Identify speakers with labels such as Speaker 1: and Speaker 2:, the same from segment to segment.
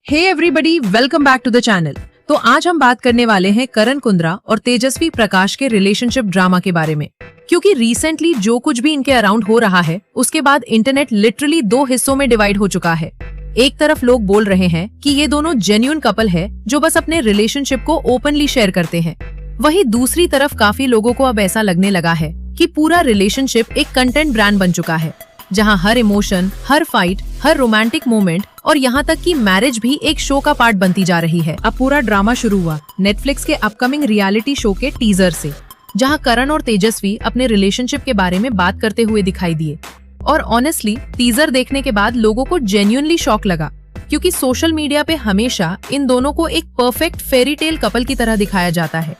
Speaker 1: Hey everybody, welcome back to the channel. तो आज हम बात करने वाले हैं करण कुंद्रा और तेजस्वी प्रकाश के रिलेशनशिप ड्रामा के बारे में, क्योंकि रिसेंटली जो कुछ भी इनके अराउंड हो रहा है उसके बाद इंटरनेट लिटरली दो हिस्सों में डिवाइड हो चुका है। एक तरफ लोग बोल रहे हैं कि ये दोनों जेन्युइन कपल है जो बस अपने रिलेशनशिप को ओपनली शेयर करते हैं। वहीं दूसरी तरफ काफी लोगों को अब ऐसा लगने लगा है कि पूरा रिलेशनशिप एक कंटेंट ब्रांड बन चुका है, जहां हर इमोशन, हर फाइट, हर रोमांटिक मोमेंट और यहाँ तक कि मैरिज भी एक शो का पार्ट बनती जा रही है। अब पूरा ड्रामा शुरू हुआ नेटफ्लिक्स के अपकमिंग रियलिटी शो के टीजर से, जहाँ करण और तेजस्वी अपने रिलेशनशिप के बारे में बात करते हुए दिखाई दिए। और ऑनेस्टली टीजर देखने के बाद लोगों को जेन्युइनली शॉक लगा, क्योंकि सोशल मीडिया पे हमेशा इन दोनों को एक परफेक्ट फेरी टेल कपल की तरह दिखाया जाता है।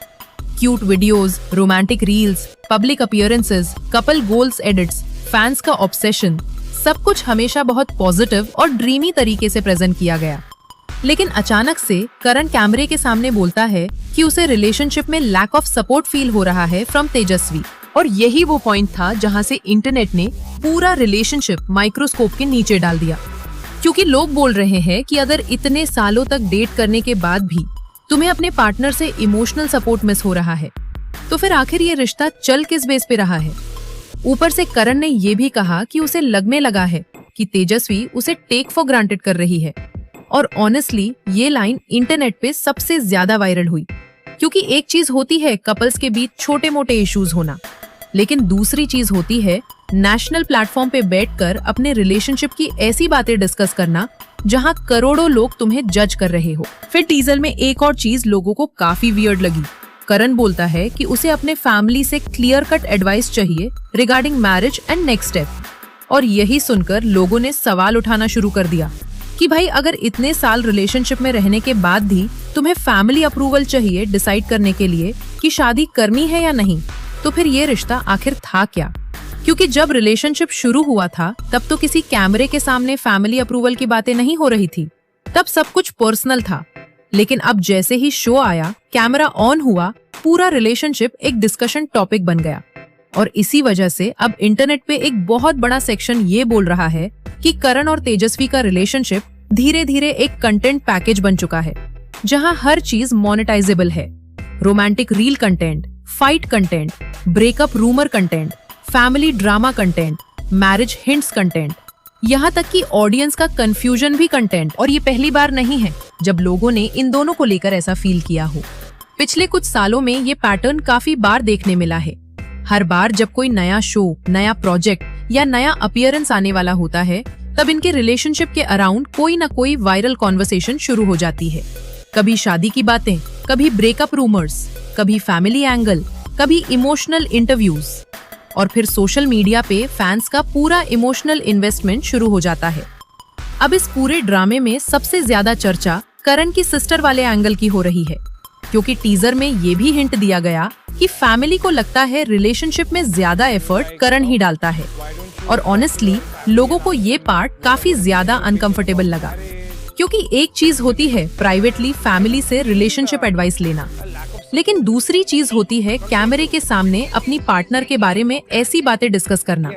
Speaker 1: Cute videos, romantic reels, public appearances, couple goals edits, fans का ऑब्सेशन, सब कुछ हमेशा बहुत पॉजिटिव और ड्रीमी तरीके से प्रेजेंट किया गया। लेकिन अचानक से करण कैमरे के सामने बोलता है कि उसे रिलेशनशिप में लैक ऑफ सपोर्ट फील हो रहा है फ्रॉम तेजस्वी। और यही वो पॉइंट था जहां से इंटरनेट ने पूरा रिलेशनशिप माइक्रोस्कोप के नीचे डाल दिया, क्योंकि लोग बोल रहे हैं कि अगर इतने सालों तक डेट करने के बाद भी तुम्हें अपने पार्टनर से इमोशनल सपोर्ट मिस हो रहा है, तो फिर आखिर ये रिश्ता चल किस बेस पे रहा है। ऊपर से करण ने ये भी कहा कि उसे लगने लगा है कि तेजस्वी उसे टेक फॉर ग्रांटेड कर रही है। और ऑनेस्टली ये लाइन इंटरनेट पे सबसे ज्यादा वायरल हुई, क्योंकि एक चीज होती है कपल्स के बीच छोटे मोटे इश्यूज होना, लेकिन दूसरी चीज होती है नेशनल प्लेटफॉर्म पे बैठकर अपने रिलेशनशिप की ऐसी बातें डिस्कस करना जहां करोड़ों लोग तुम्हें जज कर रहे हो। फिर टीजर में एक और चीज लोगों को काफी वियर्ड लगी। करण बोलता है कि उसे अपने फैमिली से क्लियर कट एडवाइस चाहिए regarding marriage and next step. और यही सुनकर लोगों ने सवाल उठाना शुरू कर दिया कि भाई, अगर इतने साल रिलेशनशिप में रहने के बाद भी तुम्हें फैमिली अप्रूवल चाहिए डिसाइड करने के लिए कि शादी करनी है या नहीं, तो फिर ये रिश्ता आखिर था क्या। क्योंकि जब रिलेशनशिप शुरू हुआ था तब तो किसी कैमरे के सामने फैमिली अप्रूवल की बातें नहीं हो रही थी, तब सब कुछ पर्सनल था। लेकिन अब जैसे ही शो आया, कैमरा ऑन हुआ, पूरा रिलेशनशिप एक डिस्कशन टॉपिक बन गया। और इसी वजह से अब इंटरनेट पे एक बहुत बड़ा सेक्शन ये बोल रहा है कि करण और तेजस्वी का रिलेशनशिप धीरे धीरे एक कंटेंट पैकेज बन चुका है, जहां हर चीज मोनेटाइजेबल है। Romantic reel content, fight content, breakup rumour content, family drama content, marriage hints content, यहाँ तक कि ऑडियंस का कंफ्यूजन भी कंटेंट। और ये पहली बार नहीं है जब लोगों ने इन दोनों को लेकर ऐसा फील किया हो। पिछले कुछ सालों में ये पैटर्न काफी बार देखने मिला है। हर बार जब कोई नया शो, नया प्रोजेक्ट या नया अपीयरेंस आने वाला होता है, तब इनके रिलेशनशिप के अराउंड कोई ना कोई वायरल कॉन्वर्सेशन शुरू हो जाती है। कभी शादी की बातें, कभी ब्रेकअप रूमर्स, कभी फैमिली एंगल, कभी इमोशनल इंटरव्यूज, और फिर सोशल मीडिया पे फैंस का पूरा इमोशनल इन्वेस्टमेंट शुरू हो जाता है। अब इस पूरे ड्रामे में सबसे ज्यादा चर्चा करण की सिस्टर वाले एंगल की हो रही है, क्योंकि टीजर में ये भी हिंट दिया गया कि फैमिली को लगता है रिलेशनशिप में ज्यादा एफर्ट करण ही डालता है। और ऑनेस्टली लोगों को ये पार्ट काफी ज्यादा अनकंफर्टेबल लगा, क्योंकि एक चीज होती है प्राइवेटली फैमिली से रिलेशनशिप एडवाइस लेना, लेकिन दूसरी चीज होती है कैमरे के सामने अपनी पार्टनर के बारे में ऐसी बातें डिस्कस करना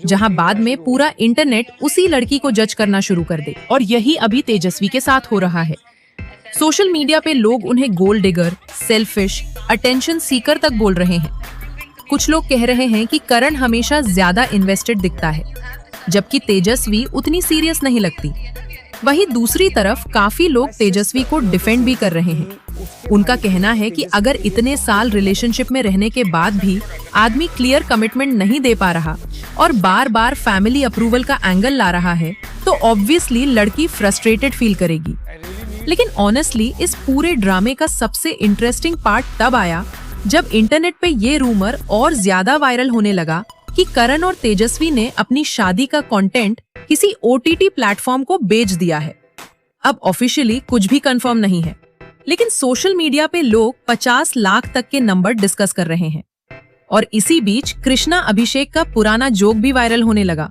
Speaker 1: जहां बाद में पूरा इंटरनेट उसी लड़की को जज करना शुरू कर दे। और यही अभी तेजस्वी के साथ हो रहा है। सोशल मीडिया पे लोग उन्हें gold digger, selfish, attention seeker तक बोल रहे हैं। कुछ लोग कह रहे हैं कि करण हमेशा ज्यादा इन्वेस्टेड दिखता है, जबकि तेजस्वी उतनी सीरियस नहीं लगती। वहीं दूसरी तरफ काफी लोग तेजस्वी को डिफेंड भी कर रहे हैं। उनका कहना है कि अगर इतने साल रिलेशनशिप में रहने के बाद भी आदमी क्लियर कमिटमेंट नहीं दे पा रहा और बार बार फैमिली अप्रूवल का एंगल ला रहा है, तो ऑब्वियसली लड़की फ्रस्ट्रेटेड फील करेगी। लेकिन ऑनेस्टली इस पूरे ड्रामे का सबसे इंटरेस्टिंग पार्ट तब आया जब इंटरनेट पे ये रूमर और ज्यादा वायरल होने लगा कि करण और तेजस्वी ने अपनी शादी का कंटेंट किसी OTT प्लेटफॉर्म को बेच दिया है। अब ऑफिशियली कुछ भी कंफर्म नहीं है, लेकिन सोशल मीडिया पे लोग 50 लाख तक के नंबर डिस्कस कर रहे हैं। और इसी बीच कृष्णा अभिषेक का पुराना जोक भी वायरल होने लगा,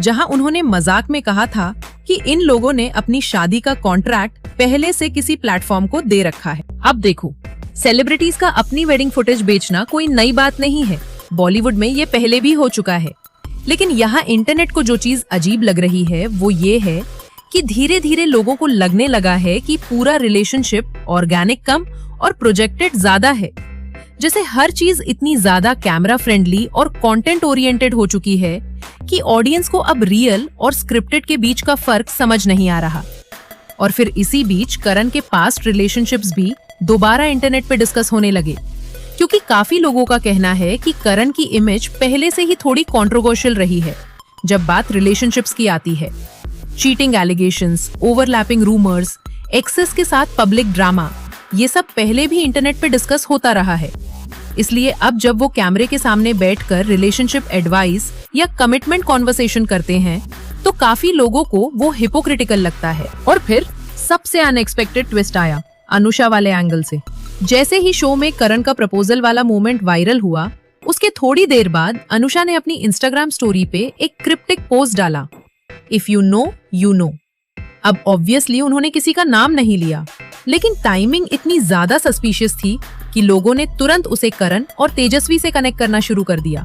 Speaker 1: जहां उन्होंने मजाक में कहा था कि इन लोगों ने अपनी शादी का कॉन्ट्रैक्ट पहले से किसी प्लेटफॉर्म को दे रखा है। अब देखो, सेलिब्रिटीज का अपनी वेडिंग फुटेज बेचना कोई नई बात नहीं है, बॉलीवुड में ये पहले भी हो चुका है। लेकिन यहाँ इंटरनेट को जो चीज अजीब लग रही है वो ये है कि धीरे धीरे लोगों को लगने लगा है कि पूरा रिलेशनशिप ऑर्गेनिक कम और प्रोजेक्टेड ज्यादा है। जैसे हर चीज इतनी ज्यादा कैमरा फ्रेंडली और कंटेंट ओरिएंटेड हो चुकी है कि ऑडियंस को अब रियल और स्क्रिप्टेड के बीच का फर्क समझ नहीं आ रहा। और फिर इसी बीच करण के पास्ट रिलेशनशिप्स भी दोबारा इंटरनेट पे डिस्कस होने लगे, क्योंकि काफी लोगों का कहना है कि करण की इमेज पहले से ही थोड़ी कंट्रोवर्शियल रही है जब बात रिलेशनशिप्स की आती है। Cheating allegations, overlapping rumours, access के साथ पब्लिक ड्रामा, ये सब पहले भी इंटरनेट पे डिस्कस होता रहा है। इसलिए अब जब वो कैमरे के सामने बैठकर रिलेशनशिप एडवाइस या कमिटमेंट कॉन्वर्सेशन करते हैं तो काफी लोगों को वो हिपोक्रिटिकल लगता है। और फिर सबसे अनएक्सपेक्टेड ट्विस्ट आया अनुषा वाले एंगल से। जैसे ही शो में करण का प्रपोजल वाला मोमेंट वायरल हुआ, उसके थोड़ी देर बाद अनुषा ने अपनी इंस्टाग्राम स्टोरी पे एक क्रिप्टिक पोस्ट डाला, if you know you know. अब ऑब्वियसली उन्होंने किसी का नाम नहीं लिया, लेकिन टाइमिंग इतनी ज्यादा सस्पिशियस थी कि लोगों ने तुरंत उसे करण और तेजस्वी से कनेक्ट करना शुरू कर दिया।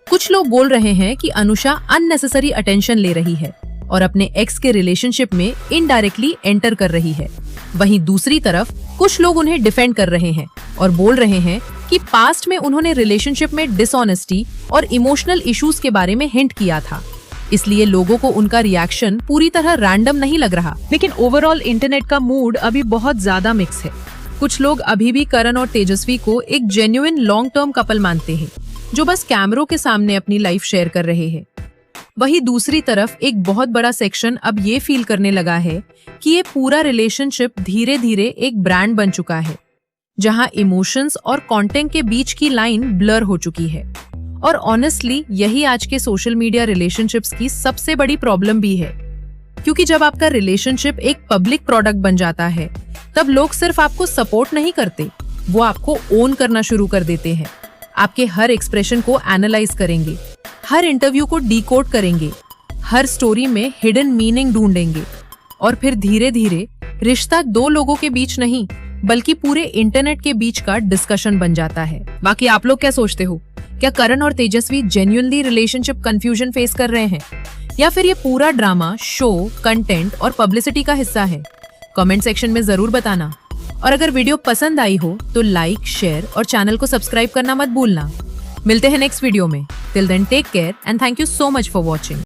Speaker 1: कुछ लोग बोल रहे हैं कि अनुषा अननेसेसरी अटेंशन ले रही है और अपने एक्स के रिलेशनशिप में इनडायरेक्टली एंटर कर रही है। वहीं दूसरी तरफ कुछ लोग उन्हें डिफेंड कर रहे हैं और बोल रहे हैं कि पास्ट में उन्होंने रिलेशनशिप में डिसऑनेस्टी और इमोशनल इश्यूज के बारे में हिंट किया था, इसलिए लोगों को उनका रिएक्शन पूरी तरह रैंडम नहीं लग रहा। लेकिन ओवरऑल इंटरनेट का मूड अभी बहुत ज्यादा मिक्स है। कुछ लोग अभी भी करण और तेजस्वी को एक जेन्युइन लॉन्ग टर्म कपल मानते हैं जो बस कैमरों के सामने अपनी लाइफ शेयर कर रहे हैं। वहीं दूसरी तरफ एक बहुत बड़ा सेक्शन अब ये फील करने लगा है कि ये पूरा रिलेशनशिप धीरे धीरे एक ब्रांड बन चुका है, जहां इमोशंस और कंटेंट के बीच की लाइन ब्लर हो चुकी है। और ऑनेस्टली यही आज के सोशल मीडिया रिलेशनशिप्स की सबसे बड़ी प्रॉब्लम भी है, क्योंकि जब आपका रिलेशनशिप एक पब्लिक प्रोडक्ट बन जाता है तब लोग सिर्फ आपको सपोर्ट नहीं करते, वो आपको ओन करना शुरू कर देते हैं। आपके हर एक्सप्रेशन को एनालाइज करेंगे, हर इंटरव्यू को डीकोड करेंगे, हर स्टोरी में हिडन मीनिंग ढूंढेंगे और फिर धीरे धीरे रिश्ता दो लोगों के बीच नहीं बल्कि पूरे इंटरनेट के बीच का डिस्कशन बन जाता है। बाकी आप लोग क्या सोचते हो? क्या करण और तेजस्वी जेन्युइनली रिलेशनशिप कंफ्यूजन फेस कर रहे हैं या फिर ये पूरा ड्रामा शो, कंटेंट और पब्लिसिटी का हिस्सा है? कमेंट सेक्शन में जरूर बताना। और अगर वीडियो पसंद आई हो तो लाइक, शेयर और चैनल को सब्सक्राइब करना मत भूलना। मिलते हैं नेक्स्ट वीडियो में। Till then take care and thank you so much for watching.